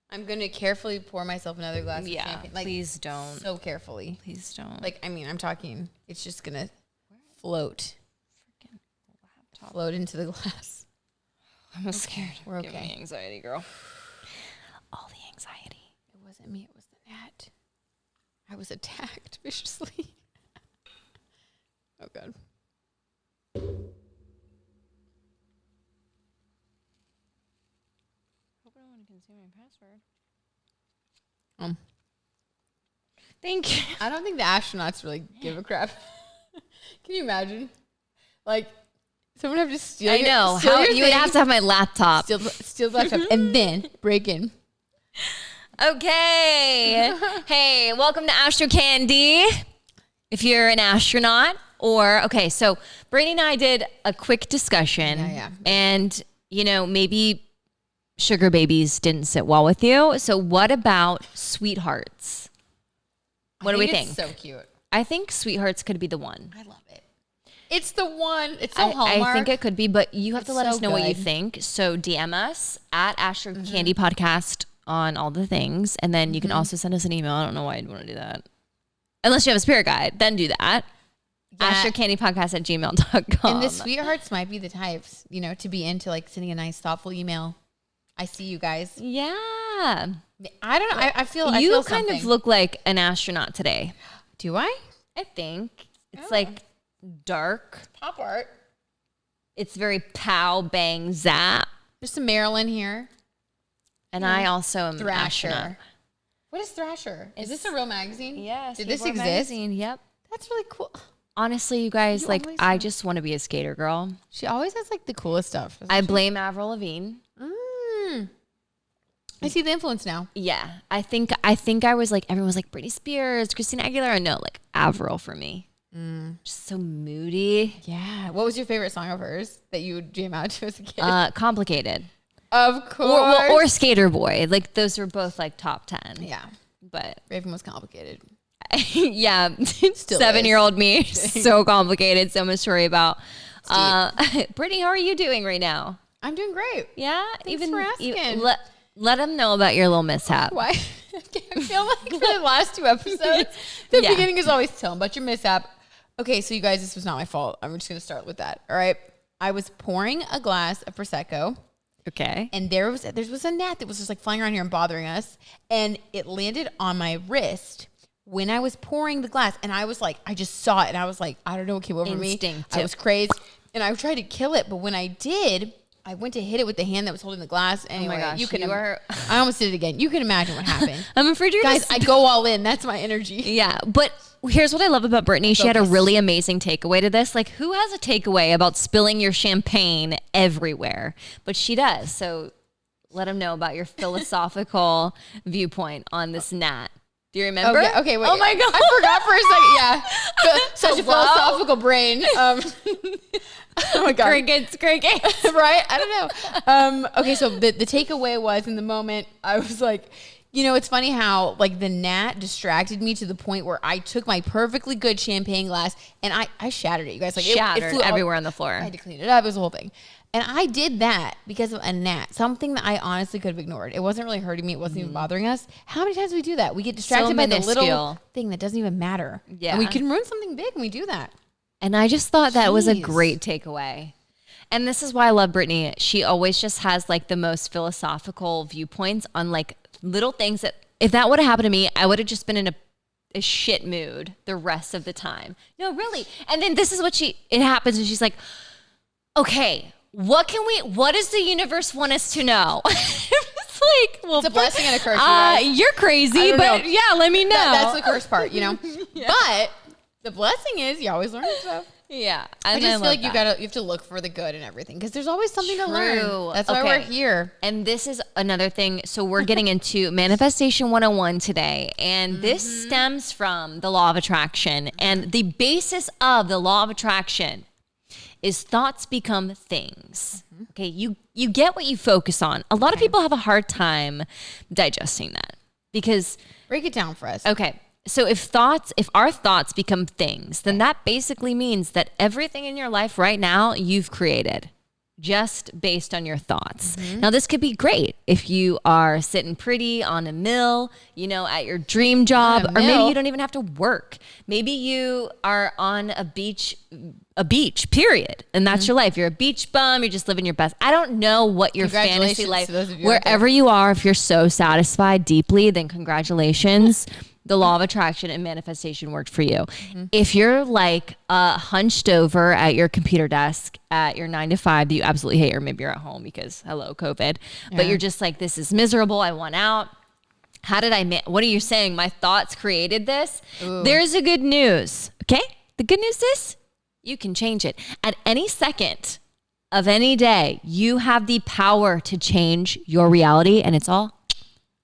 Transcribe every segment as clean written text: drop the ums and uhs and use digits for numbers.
I'm going to carefully pour myself another glass of champagne. Like, please don't. So carefully. Please don't. Like, I mean, I'm talking, it's just going to float. Freaking laptop. Float into the glass. I'm scared. We're okay. Give me anxiety, girl. All the anxiety. It wasn't me. It was the gnat. I was attacked viciously. Oh, God. Can see my password. Thank you. I don't think the astronauts really give a crap. Can you imagine? Like, someone have to steal. I know how you would have to have my laptop. Steal the laptop and then break in. Okay. Hey, welcome to Astro Candy. If you're an astronaut, so Brittany and I did a quick discussion, and maybe sugar babies didn't sit well with you. So what about sweethearts? What do we think? It's so cute. I think sweethearts could be the one. I love it. It's the one. It's so Hallmark. I think it could be, but you have to let us know what you think. So DM us at Astro Candy Podcast on all the things. And then you can also send us an email. I don't know why I'd want to do that. Unless you have a spirit guide, then do that. Yeah. AstroCandyPodcast@gmail.com. And the sweethearts might be the types, to be into like sending a nice, thoughtful email. I see you guys. Yeah. I don't know. I feel you kind of look like an astronaut today. Do I? I think it's like dark pop art. It's very pow bang zap. There's some Marilyn here, and I also am Thrasher. Astronaut. What is Thrasher? Is this a real magazine? Yes. Did this exist? Magazine. Yep. That's really cool. Honestly, you guys, I just want to be a skater girl. She always has like the coolest stuff. I blame Avril Lavigne. I see the influence now. Yeah. I think I was like, everyone was like Britney Spears, Christina Aguilera. No, like Avril for me. Just so moody. Yeah. What was your favorite song of hers that you would jam out to as a kid? Complicated. Of course. Or Skater Boy. Like those were both like top 10. Yeah. But Raven was complicated. Yeah. 7-year-old me. So complicated. So much to worry about. Brittany, how are you doing right now? I'm doing great. Yeah. Thanks for asking. Let them know about your little mishap. Why? I feel like for the last 2 episodes, the beginning is always tell them about your mishap. Okay, so you guys, this was not my fault. I'm just going to start with that. All right. I was pouring a glass of Prosecco. Okay. And there was a gnat that was just like flying around here and bothering us. And it landed on my wrist when I was pouring the glass. And I was like, I just saw it. And I was like, I don't know what came over me. I was crazed. And I tried to kill it. But when I did, I went to hit it with the hand that was holding the glass. Anyway, oh my gosh, I almost did it again. You can imagine what happened. I'm afraid you're guys. I go all in. That's my energy. Yeah, but here's what I love about Brittany. She had a really amazing takeaway to this. Like, who has a takeaway about spilling your champagne everywhere? But she does. So let them know about your philosophical viewpoint on this gnat. Do you remember? Okay, wait. Oh my God. I forgot for a second. Yeah. Such a philosophical brain. Oh my God. Crickets. Right? I don't know. Okay, so the takeaway was in the moment, I was like, it's funny how like the gnat distracted me to the point where I took my perfectly good champagne glass and I shattered it. You guys, like shattered it flew everywhere on the floor. I had to clean it up. It was a whole thing. And I did that because of a gnat, something that I honestly could have ignored. It wasn't really hurting me. It wasn't even bothering us. How many times do we do that? We get distracted by the little thing that doesn't even matter. Yeah. And we can ruin something big when we do that. And I just thought that was a great takeaway. And this is why I love Brittany. She always just has like the most philosophical viewpoints on like little things that if that would have happened to me, I would have just been in a shit mood the rest of the time. No, really. And then this is what it happens and she's like, okay, what does the universe want us to know? It's like, well, it's a blessing and a curse. You you're crazy, but yeah, let me know. That's the curse part, Yeah. But the blessing is you always learn stuff. Yeah. I just feel like you have to look for the good in everything because there's always something to learn. That's why we're here. And this is another thing. So we're getting into Manifestation 101 today. And this stems from the law of attraction. And the basis of the law of attraction is thoughts become things. Okay. You get what you focus on. A lot of people have a hard time digesting that because. Break it down for us. Okay. So if our thoughts become things, then that basically means that everything in your life right now you've created. just based on your thoughts. Now, this could be great if you are sitting pretty on a mill, at your dream job, or maybe you don't even have to work. Maybe you are on a beach, period. And that's your life. You're a beach bum. You're just living your best. I don't know what your fantasy life, wherever you are, if you're so satisfied deeply, then congratulations. The law of attraction and manifestation worked for you. If you're like hunched over at your computer desk at your 9 to 5 that you absolutely hate, or maybe you're at home because hello, COVID, but you're just like, this is miserable. I want out. How did what are you saying? My thoughts created this. Ooh. There's a good news. Okay. The good news is you can change it at any second of any day. You have the power to change your reality, and it's all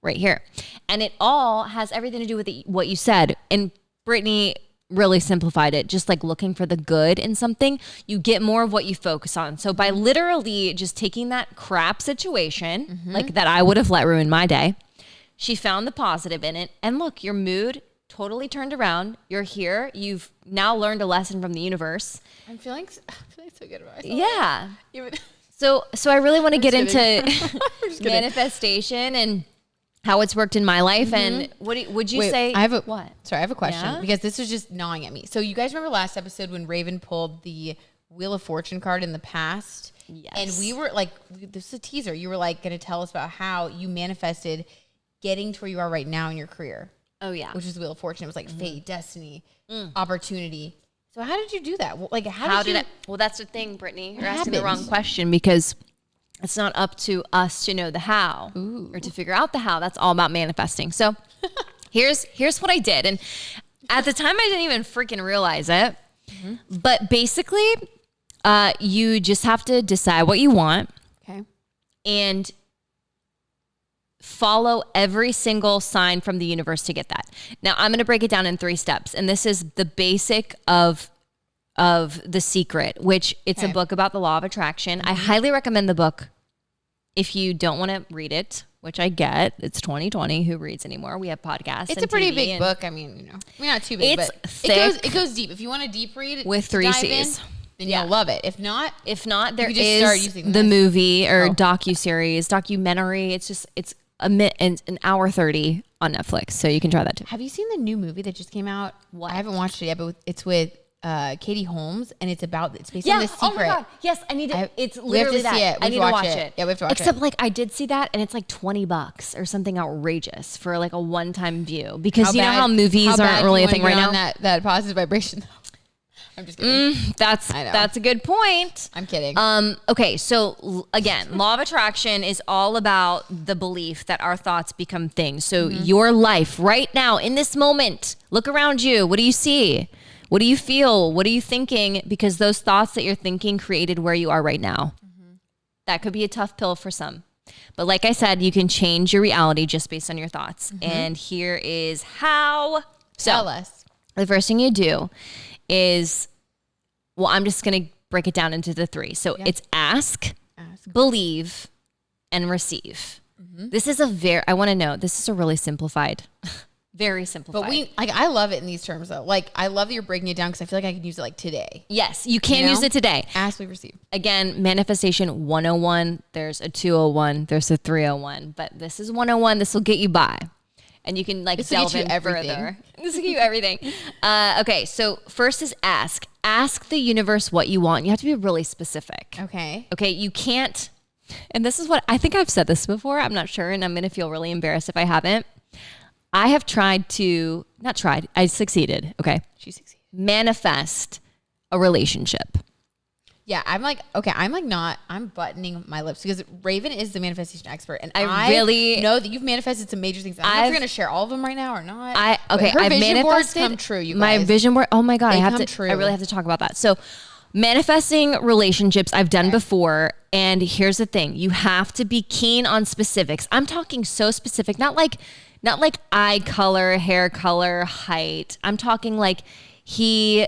right here. And it all has everything to do with what you said. And Brittany really simplified it. Just like looking for the good in something, you get more of what you focus on. So by literally just taking that crap situation, like that I would have let ruin my day, she found the positive in it. And look, your mood totally turned around. You're here. You've now learned a lesson from the universe. I'm feeling so good about myself. Yeah. So I really want to get into manifestation and how it's worked in my life. And would you say? I have a question because this was just gnawing at me. So you guys remember last episode when Raven pulled the Wheel of Fortune card in the past? Yes. And we were like, this is a teaser. You were like going to tell us about how you manifested getting to where you are right now in your career. Oh yeah. Which is the Wheel of Fortune. It was like fate, destiny, opportunity. So how did you do that? Like well, that's the thing, Brittany. You're asking the wrong question because it's not up to us to know the how or to figure out the how. That's all about manifesting. So here's what I did. And at the time, I didn't even freaking realize it. But basically, you just have to decide what you want. Okay. And follow every single sign from the universe to get that. Now, I'm going to break it down in 3 steps. And this is the basic of The Secret, which it's a book about the law of attraction. I highly recommend the book. If you don't want to read it, which I get, it's 2020. Who reads anymore? We have podcasts. It's a pretty big book. I mean, not too big, but it goes deep. If you want to deep read with 3 C's, then you'll love it. If not, there is the movie or documentary. It's an hour 30 on Netflix, so you can try that too. Have you seen the new movie that just came out? I haven't watched it yet, but it's with Katie Holmes, and it's based on The Secret. Oh my God. Yes, I need to. It's literally we have to that. See it. I need to watch it. Yeah, we have to watch it. Except like I did see that, and it's like $20 or something outrageous for like a one-time view because you know how movies aren't really a thing right now. That positive vibration. I'm just kidding. That's a good point. I'm kidding. Okay, so again, law of attraction is all about the belief that our thoughts become things. So your life right now in this moment, look around you. What do you see? What do you feel? What are you thinking? Because those thoughts that you're thinking created where you are right now. That could be a tough pill for some. But like I said, you can change your reality just based on your thoughts. And here is how. Tell us. The first thing you do is, I'm just going to break it down into the 3. So it's ask, believe, and receive. This is I want to know, this is a really simplified, very simplified. But I love it in these terms though. Like I love that you're breaking it down because I feel like I can use it like today. Yes, you can use it today. Ask, believe, receive. Again, manifestation 101. There's a 201. There's a 301. But this is 101. This will get you by. And you can delve in further. This will give you everything. Okay, so first is ask. Ask the universe what you want. You have to be really specific. Okay. Okay, you can't, and this is what, I think I've said this before. I'm not sure, and I'm going to feel really embarrassed if I haven't. I have I succeeded. Okay. She succeeded. Manifest a relationship. Yeah, I'm buttoning my lips because Raven is the manifestation expert. And I really know that you've manifested some major things. I don't know if you're going to share all of them right now or not. Her vision boards come true, you guys. My vision board, oh my God, true. I really have to talk about that. So manifesting relationships I've done before. And here's the thing. You have to be keen on specifics. I'm talking so specific, not like eye color, hair color, height. I'm talking like he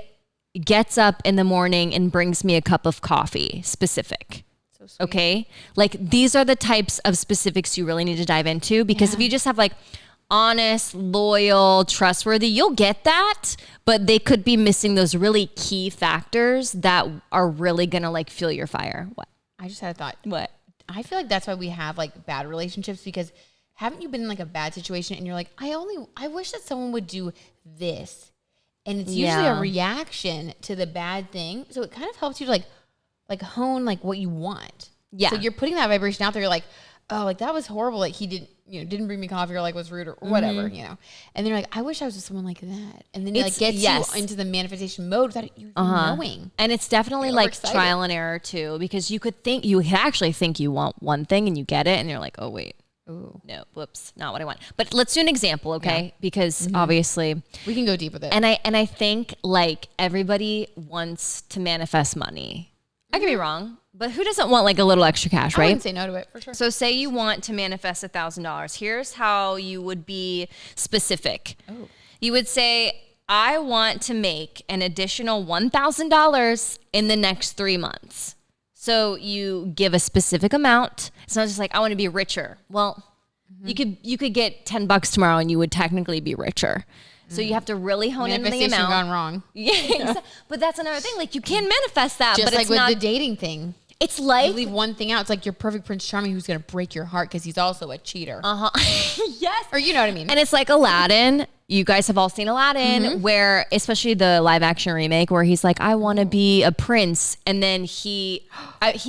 gets up in the morning and brings me a cup of coffee, specific. So sweet. Okay? Like these are the types of specifics you really need to dive into because if you just have like honest, loyal, trustworthy, you'll get that, but they could be missing those really key factors that are really going to like fuel your fire. What? I just had a thought. What? I feel like that's why we have like bad relationships, because haven't you been in like a bad situation and you're like, I wish that someone would do this. And it's usually a reaction to the bad thing. So it kind of helps you to like hone like what you want. Yeah. So you're putting that vibration out there. You're like, oh, like that was horrible. Like he didn't bring me coffee, or like was rude or whatever, And then you're like, I wish I was with someone like that. And then it like gets you into the manifestation mode without you knowing. And it's definitely like trial and error too, because you could actually think you want one thing and you get it and you're like, oh wait. Ooh. No, whoops, not what I want. But let's do an example, okay? Yeah. Because obviously we can go deep with it. And I think like everybody wants to manifest money. I could be wrong, but who doesn't want like a little extra cash, right? I wouldn't say no to it for sure. So say you want to manifest $1,000. Here's how you would be specific. Oh. You would say, I want to make an additional $1,000 in the next 3 months. So you give a specific amount. It's not just like, I want to be richer. Well, you could get $10 tomorrow and you would technically be richer. So you have to really hone in on the amount. Gone wrong. Yeah, but that's another thing. Like you can manifest that, just but like it's with not the dating thing. It's like you leave one thing out. It's like your perfect Prince Charming who's going to break your heart because he's also a cheater. Yes. Or you know what I mean. And it's like Aladdin. You guys have all seen Aladdin, where especially the live action remake, where he's like, I want to be a prince, and then he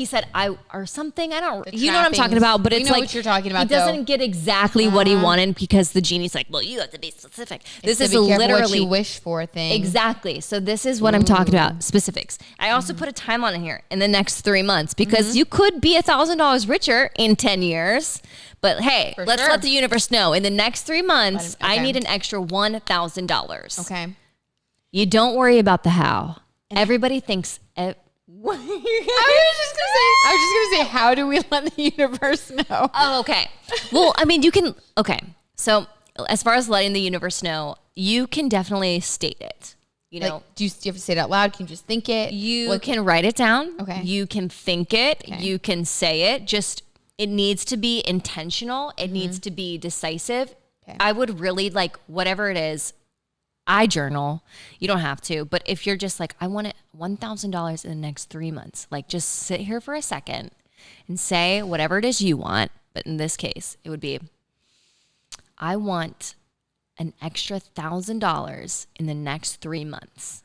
said or something. I don't. You know what I'm talking about? But it's like what you're talking about. He doesn't get exactly what he wanted because the genie's like, well, you have to be specific. This is literally what you wish for thing. Exactly. So this is what I'm talking about. Specifics. I also put a timeline in here in the next 3 months because you could be $1,000 richer in 10 years. But hey, let's let the universe know. In the next 3 months, I need an extra $1,000. Okay. You don't worry about the how. Everybody thinks. I was just gonna say, how do we let the universe know? Oh, okay. Well, I mean, you can. Okay. So as far as letting the universe know, you can definitely state it. You know, do you have to say it out loud? Can you just think it? You can write it down. Okay. You can think it. Okay. You can say it. Just. It needs to be intentional. It needs to be decisive. Okay. I would really like whatever it is. I journal. You don't have to, but if you're just like, I want it $1,000 in the next 3 months, like just sit here for a second and say whatever it is you want. But in this case, it would be, I want an extra $1,000 in the next 3 months.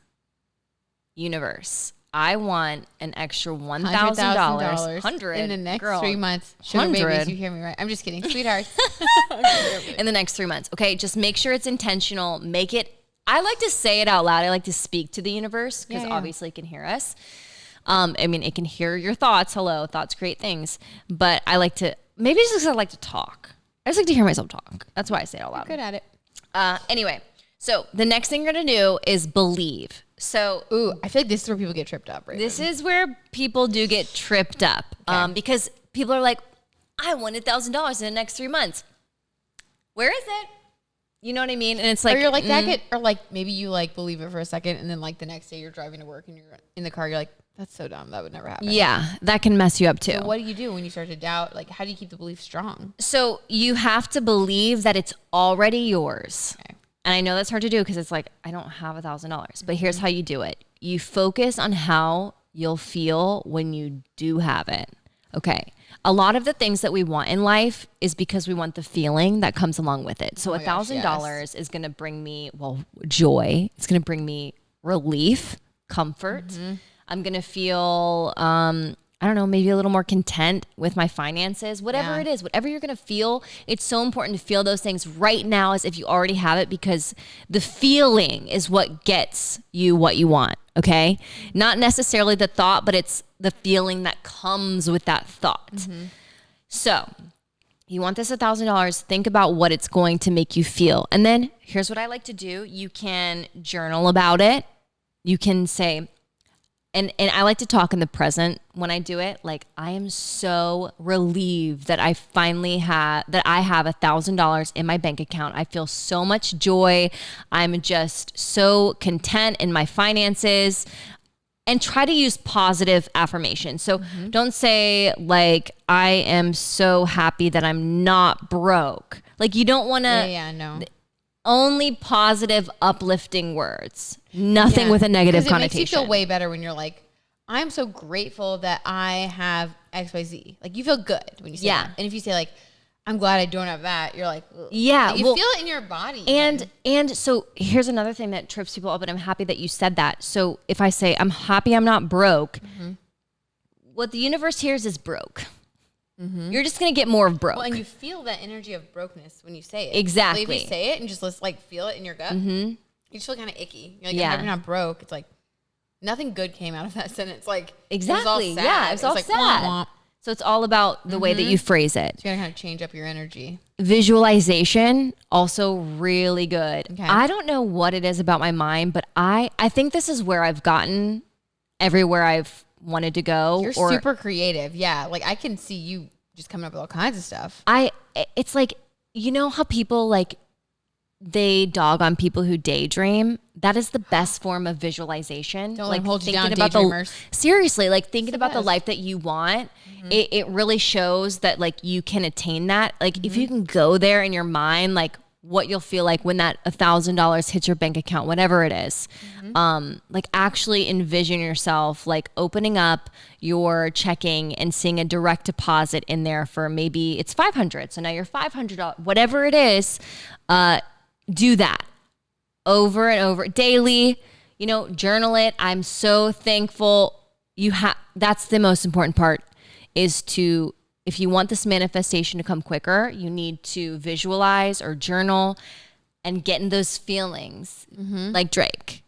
Universe. I want an extra $1,000 in the next 3 months. Sugar babies, you hear me right? I'm just kidding, sweetheart. In the next 3 months. Okay, just make sure it's intentional. Make it. I like to say it out loud. I like to speak to the universe because obviously it can hear us. I mean, it can hear your thoughts. Hello, thoughts create things. But I like to. Maybe it's just because I like to talk. I just like to hear myself talk. That's why I say it out loud. You're good at it. Anyway, so the next thing you're gonna do is believe. So, I feel like this is where people get tripped up, right? This is where people do get tripped up because people are like, I want $1,000 in the next 3 months. Where is it? You know what I mean? And it's like, or you're like that, or like maybe you like believe it for a second, and then like the next day you're driving to work and you're in the car, you're like, that's so dumb. That would never happen. Yeah, that can mess you up too. So what do you do when you start to doubt? Like, how do you keep the belief strong? So you have to believe that it's already yours. Okay. And I know that's hard to do because it's like, I don't have $1,000, but here's how you do it. You focus on how you'll feel when you do have it. Okay. A lot of the things that we want in life is because we want the feeling that comes along with it. So $1,000 is going to bring me, joy. It's going to bring me relief, comfort. Mm-hmm. I'm going to feel, I don't know, maybe a little more content with my finances, whatever it is, whatever you're going to feel. It's so important to feel those things right now as if you already have it, because the feeling is what gets you what you want. Okay. Not necessarily the thought, but it's the feeling that comes with that thought. Mm-hmm. So you want this $1,000, think about what it's going to make you feel. And then here's what I like to do. You can journal about it. You can say, and I like to talk in the present when I do it. Like, I am so relieved that I finally have $1,000 in my bank account. I feel so much joy. I'm just so content in my finances. And try to use positive affirmation. So don't say like, I am so happy that I'm not broke. Like, you don't want to. No. Only positive, uplifting words. Nothing with a negative connotation. It makes you feel way better when you're like, I'm so grateful that I have XYZ. Like, you feel good when you say that. And if you say, like, I'm glad I don't have that, you're like, ugh. Yeah. Like, you feel it in your body. And so here's another thing that trips people up, and I'm happy that you said that. So if I say, I'm happy I'm not broke, what the universe hears is broke. You're just going to get more of broke. Well, and you feel that energy of brokenness when you say it. Exactly. Like, if you say it and just like feel it in your gut, you just feel kind of icky. You're like, you're not broke. It's like nothing good came out of that sentence. Like, exactly. It was all sad. It was all like, sad. womp, womp. So it's all about the way that you phrase it. So you got to kind of change up your energy. Visualization, also really good. Okay. I don't know what it is about my mind, but I think this is where I've gotten everywhere I've wanted to go. You're super creative. Yeah. Like, I can see you just coming up with all kinds of stuff. It's like, you know how people like, they dog on people who daydream? That is the best form of visualization. Don't like hold you down, about daydreamers. Seriously, like thinking about the life that you want, it really shows that like you can attain that. Like if you can go there in your mind, like what you'll feel like when that $1,000 hits your bank account, whatever it is. Like actually envision yourself like opening up your checking and seeing a direct deposit in there for maybe it's $500. So now you're $500, whatever it is, do that over and over daily, journal it. I'm so thankful that's the most important part is to, if you want this manifestation to come quicker, you need to visualize or journal and get in those feelings like Drake.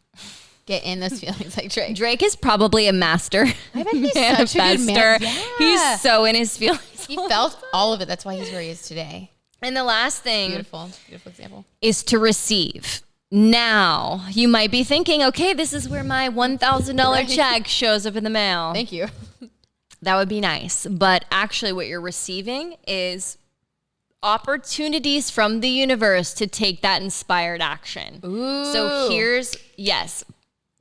Get in those feelings like Drake. Drake is probably a master. I bet he's such a good man. Yeah. He's so in his feelings. He felt all of it. That's why he's where he is today. And the last thing beautiful example is to receive. Now, you might be thinking, okay, this is where my $1,000 check shows up in the mail. Thank you. That would be nice. But actually what you're receiving is opportunities from the universe to take that inspired action. Ooh. So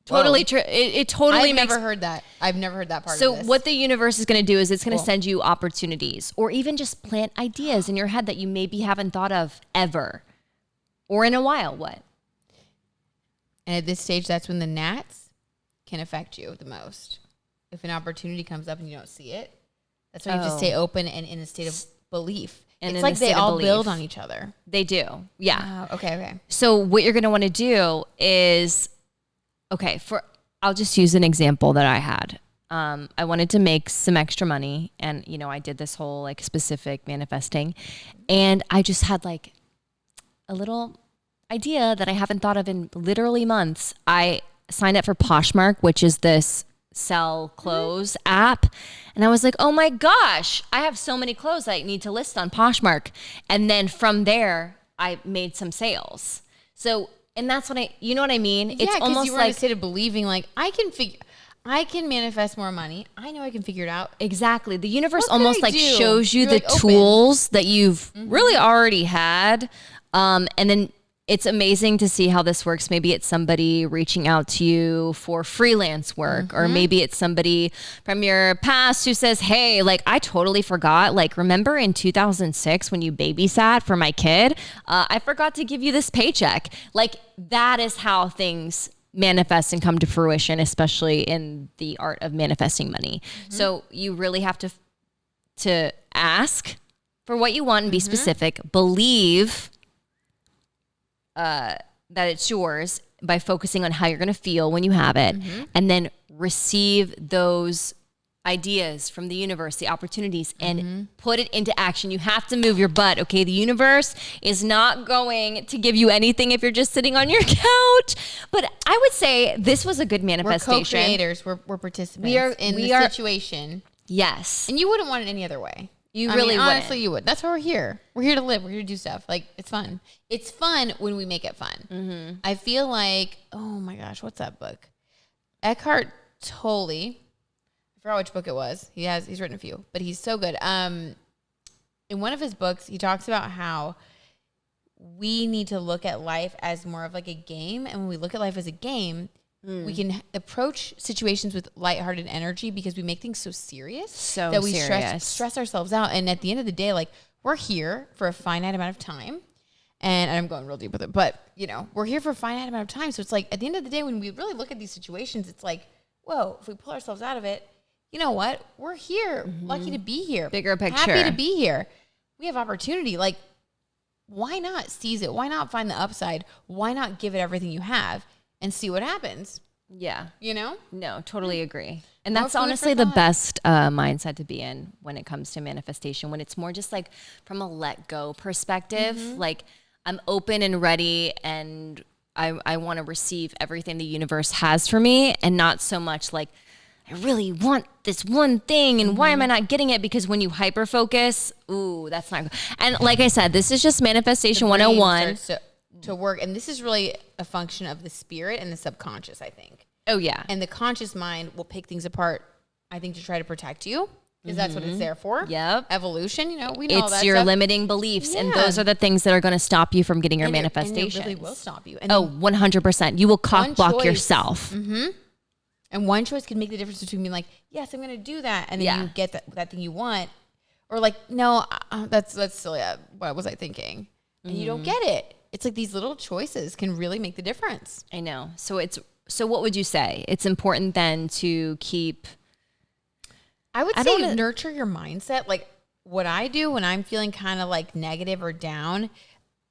totally true. It totally I've never heard that. I've never heard that part so of this. what the universe is going to do is it's going to send you opportunities or even just plant ideas in your head that you maybe haven't thought of ever or in a while. What? And at this stage, that's when the gnats can affect you the most. If an opportunity comes up and you don't see it, that's why you have to stay open and in a state of belief. And it's like they all build on each other. They do. Yeah. Okay. So what you're going to want to do is, I'll just use an example that I had. I wanted to make some extra money and, I did this whole like specific manifesting and I just had like a little idea that I haven't thought of in literally months. I signed up for Poshmark, which is this sell clothes app. And I was like, oh my gosh, I have so many clothes I need to list on Poshmark. And then from there, I made some sales. So, and that's what you know what I mean? Yeah, it's almost you were in a state of believing like, I can manifest more money. I know I can figure it out. Exactly. The universe almost like shows you the tools that you've really already had. And then it's amazing to see how this works. Maybe it's somebody reaching out to you for freelance work, or maybe it's somebody from your past who says, hey, like I totally forgot. Like, remember in 2006 when you babysat for my kid? I forgot to give you this paycheck. Like that is how things manifest and come to fruition, especially in the art of manifesting money. So you really have to ask for what you want and be specific, believe that it's yours by focusing on how you're going to feel when you have it, and then receive those ideas from the universe, the opportunities, and put it into action. You have to move your butt, okay? The universe is not going to give you anything if you're just sitting on your couch. But I would say this was a good manifestation. We're co-creators. We're participants in the situation. Yes. And you wouldn't want it any other way. You really wouldn't. Honestly, you would. That's why we're here. We're here to live. We're here to do stuff. Like, it's fun. It's fun when we make it fun. I feel like, oh my gosh, what's that book? Eckhart Tolle. I forgot which book it was. He's written a few, but he's so good. In one of his books, he talks about how we need to look at life as more of like a game. And when we look at life as a game, we can approach situations with lighthearted energy because we make things so serious that we stress ourselves out. And at the end of the day, like we're here for a finite amount of time. And I'm going real deep with it, but we're here for a finite amount of time. So it's like at the end of the day, when we really look at these situations, it's like whoa, if we pull ourselves out of it, you know what? We're here. Lucky to be here. Bigger picture. Happy to be here. We have opportunity. Like, why not seize it? Why not find the upside? Why not give it everything you have and see what happens? Yeah. You know? No, totally agree. And that's honestly the best mindset to be in when it comes to manifestation, when it's more just like from a let go perspective. Like, I'm open and ready, and I want to receive everything the universe has for me, and not so much like, I really want this one thing, and why am I not getting it? Because when you hyper focus, ooh, that's not good. And like I said, this is just manifestation 101 to work. And this is really a function of the spirit and the subconscious, I think. Oh yeah. And the conscious mind will pick things apart, I think, to try to protect you, because that's what it's there for. Yep. Evolution, you know, we know all that it's your stuff. limiting beliefs, and those are the things that are going to stop you from getting your manifestations. And it really will stop you. And 100%. You will cock block yourself. And one choice can make the difference between being like, yes, I'm going to do that, and then you get that thing you want, or like, no, that's silly. What was I thinking? And you don't get it. It's like these little choices can really make the difference. I know. So what would you say? It's important then to keep. I would say nurture your mindset. Like, what I do when I'm feeling kind of like negative or down,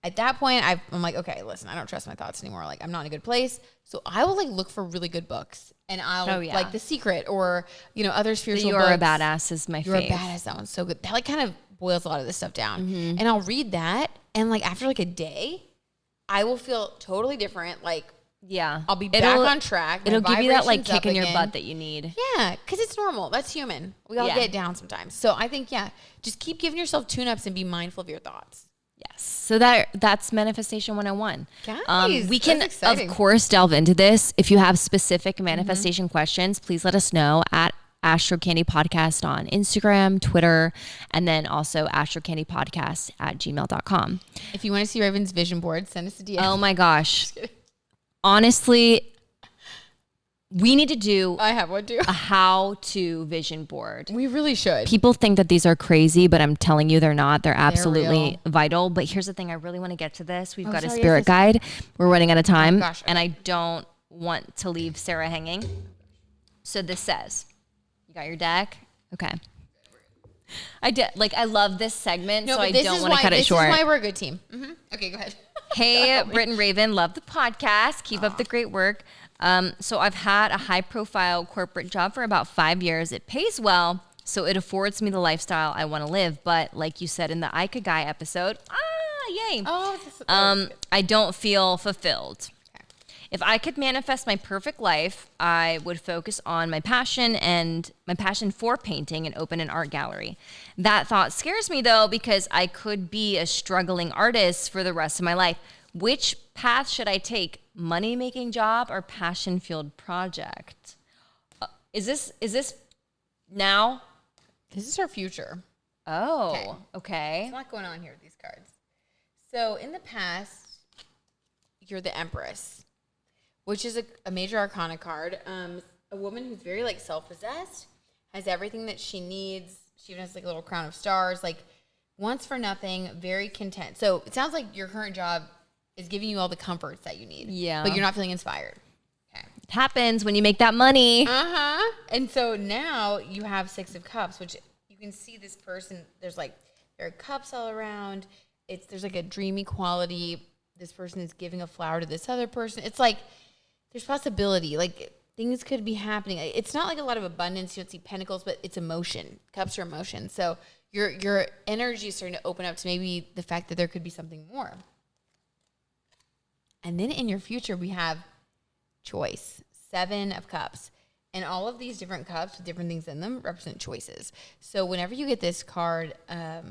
at that point, I'm like, okay, listen, I don't trust my thoughts anymore. Like, I'm not in a good place. So I will like look for really good books, and I'll like The Secret, or, you know, other spiritual books. You're a Badass is my favorite. You're a Badass. That one's so good. That like kind of boils a lot of this stuff down. And I'll read that, and like after like a day, I will feel totally different. Like, I'll be back on track. It'll give you that like kick in your butt that you need. Yeah, because it's normal. That's human. We all get down sometimes. So I think, just keep giving yourself tune-ups and be mindful of your thoughts. Yes. So that's manifestation 101. Guys, we can, of course, delve into this. If you have specific manifestation questions, please let us know at Astro Candy Podcast on Instagram, Twitter, and then also astrocandypodcast@gmail.com. If you want to see Raven's vision board, send us a DM. Oh my gosh. Honestly, we need to do I have one too. A how-to vision board. We really should. People think that these are crazy, but I'm telling you they're not. They're absolutely vital. But here's the thing. I really want to get to this. We've got a spirit guide. We're running out of time. And I don't want to leave Sarah hanging. So this says, you got your deck? Okay. I love this segment, so I don't want to cut it short. This is why we're a good team. Okay, go ahead. Hey, Britt and Raven, love the podcast. Keep up the great work. So I've had a high-profile corporate job for about 5 years. It pays well, so it affords me the lifestyle I want to live. But like you said in the Ikigai episode, yay! I don't feel fulfilled. Okay. If I could manifest my perfect life, I would focus on my passion for painting and open an art gallery. That thought scares me, though, because I could be a struggling artist for the rest of my life. Which path should I take? Money-making job or passion-fueled project? Is this now? This is our future. Oh, okay. There's a lot going on here with these cards. So in the past, you're the Empress, which is a major arcana card. A woman who's very like self-possessed, has everything that she needs. She even has like a little crown of stars, like wants for nothing, very content. So it sounds like your current job is giving you all the comforts that you need. Yeah. But you're not feeling inspired. Okay. It happens when you make that money. And so now you have Six of Cups, which you can see this person, there are cups all around. There's like a dreamy quality. This person is giving a flower to this other person. It's like there's possibility. Like things could be happening. It's not like a lot of abundance. You don't see pentacles, but it's emotion. Cups are emotion. So your energy is starting to open up to maybe the fact that there could be something more. And then in your future, we have choice, 7 of Cups. And all of these different cups with different things in them represent choices. So whenever you get this card, I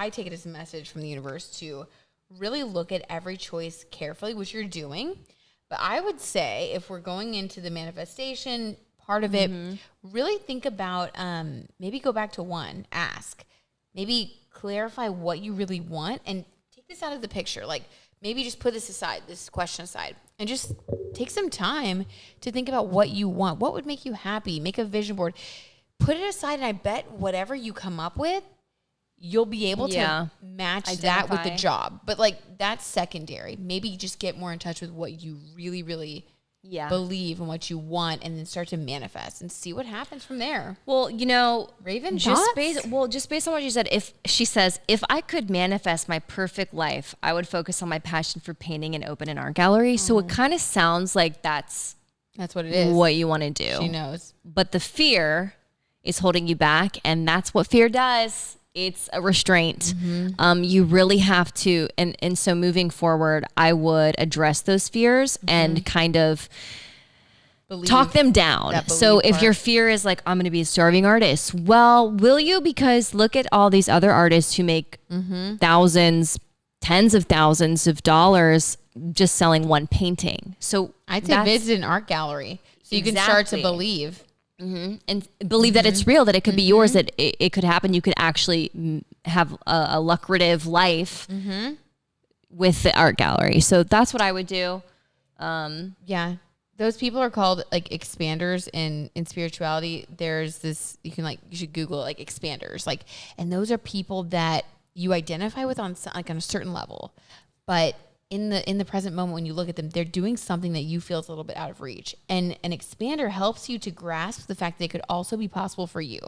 take it as a message from the universe to really look at every choice carefully, which you're doing. But I would say if we're going into the manifestation part of it, really think about maybe go back to 1, ask. Maybe clarify what you really want and take this out of the picture. Like, maybe just put this question aside, and just take some time to think about what you want. What would make you happy? Make a vision board. Put it aside, and I bet whatever you come up with, you'll be able to match that with the job. But, like, that's secondary. Maybe just get more in touch with what you really, really believe in what you want, and then start to manifest and see what happens from there. Well, Raven, just based on what you said, if she says, if I could manifest my perfect life, I would focus on my passion for painting and open an art gallery. So it kind of sounds like that's what it is. What you want to do. She knows. But the fear is holding you back, and that's what fear does. It's a restraint. You really have to, and so moving forward, I would address those fears and kind of talk them down. So if your fear is like, I'm going to be a starving artist, well, will you? Because look at all these other artists who make thousands, tens of thousands of dollars just selling one painting. So I'd say visit an art gallery so you can start to believe. And believe that it's real, that it could be yours, that it could happen. You could actually have a lucrative life with the art gallery. So that's what I would do. Yeah. Those people are called like expanders in spirituality. There's this, you should Google it, like expanders, and those are people that you identify with on a certain level, but in the present moment, when you look at them, they're doing something that you feel is a little bit out of reach. And an expander helps you to grasp the fact that it could also be possible for you.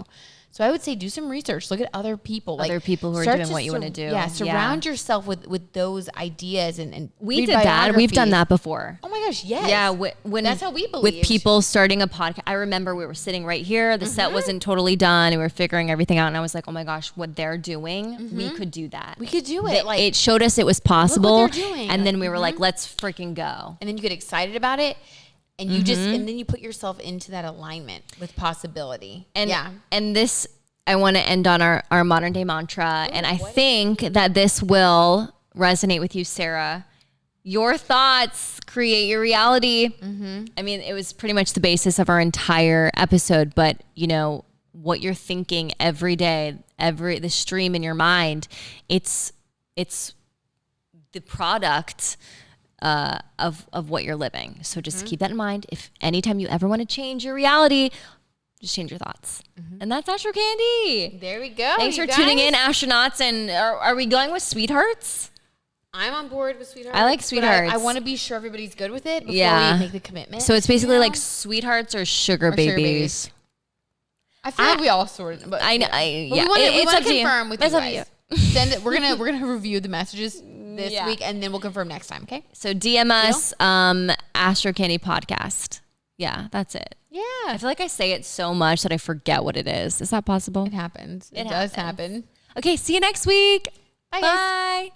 So I would say do some research. Look at other people. Other people who are doing what you want to do. Yeah, surround yourself with those ideas. And we did that. We've done that before. Oh my gosh, yes. Yeah, when that's how we believe. With people starting a podcast. I remember we were sitting right here. The set wasn't totally done, and we were figuring everything out. And I was like, oh my gosh, what they're doing, we could do that. We could do it. It showed us it was possible. Look what they're doing. And then we were like, let's freaking go. And then you get excited about it. And you and then you put yourself into that alignment with possibility. And this, I want to end on our modern day mantra. And I think that this will resonate with you, Sarah. Your thoughts create your reality. I mean, it was pretty much the basis of our entire episode, but what you're thinking every day, the stream in your mind, it's the product of what you're living. So just keep that in mind. If anytime you ever want to change your reality, just change your thoughts. And that's Astro Candy. There we go. Thanks for tuning in, astronauts. And are we going with sweethearts? I'm on board with sweethearts. I like sweethearts. I want to be sure everybody's good with it before we make the commitment. So it's basically like sweethearts or sugar babies. I feel like we all sort of. But I know. We want to confirm with you guys. Send it. We're gonna review the messages this week, and then we'll confirm next time. Okay. So DM us, Astro Candy Podcast. Yeah, that's it. Yeah. I feel like I say it so much that I forget what it is. Is that possible? It happens. It does happen. Okay. See you next week. Bye. Bye.